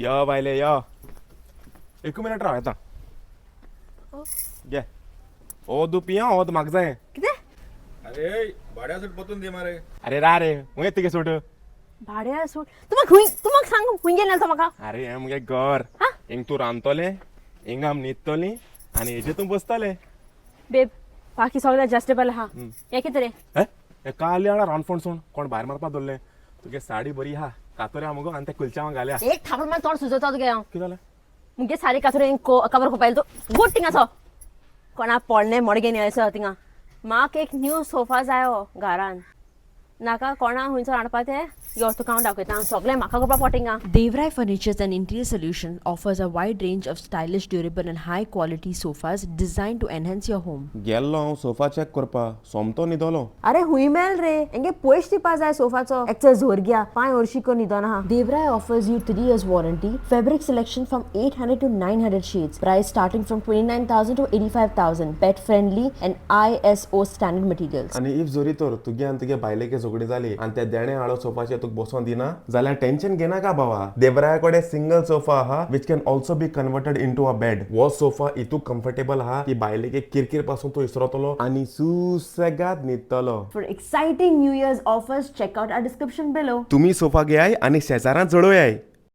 या बायले या 1 मिनिट राव येता घे ओ तू पिया हो तर म्हाका जाय कितें अरे भाड्या सूट पतून दे मारे. अरे रा रे मुगे तिगे सोड भाड्यार सोड तू सांग खूंय गेलें तो म्हाका अरे हे मुगे घर हा? हिंग तू रांदतले हिंग आम न्हिदतली आनी हेजे तू बसतले बेब बाकी सगळें एडजस्टेबल आहा हें कितें रे हे काली हाडा रानफोण सोड कोण भायर मारपा दवरले तुगे साडी बरी हा कातोरे हा मुगो आनी ते कुलचावां घाल्या एक थापड मार तोंड सुजोता तुगे हांव कितें जालें मुगे सारी कासरे कवर कोपायला तू गोट थिंगासो कोणा पडणे मोडगे न्यायचो थिंगा म्हाका एक न्यू सोफा जायो घरान नाका कोणा हुंयसर हाडपा ते यो तुका हांव दाखयता सगळें म्हाका करपा पोटिंगा Devrai Furnitures and Interior Solution offers a wide range of stylish, durable and high quality sofas designed to enhance your home. गेल्लो हांव सोफा चॅक करपा सोमतो न्हिदलो अरे हुंय मेल रे हेंगे पयश दिवपा जाय सोफाचो एकचो झोर घ्या 5 वर्षी को न्हिदोन आहा Devrai offers you 3 years warranty, fabric selection from 800 to 900 shades, price starting from 29,000 to 85,000, pet friendly and ISO standard materials. आनी इफ जोरी तर तुगे आनी तुगे बायलेके झगडी जाली आनी ते देणे हाडो सोफाचेर तुका बसोन दिना जाल्यार टेन्शन घेना का बाबा देवराया कडेन सिंगल सोफा आहा which can also be converted into a bed वो सोफा इतू कम्फर्टेबल आहा की बायलेके किरकिर पासून तू इसरतलो आनी सुसेगाद न्हिदतलो For exciting New Year's offers, check out our description below. तुम्ही सोफा घेयाय आनी शेजारात जळोयाय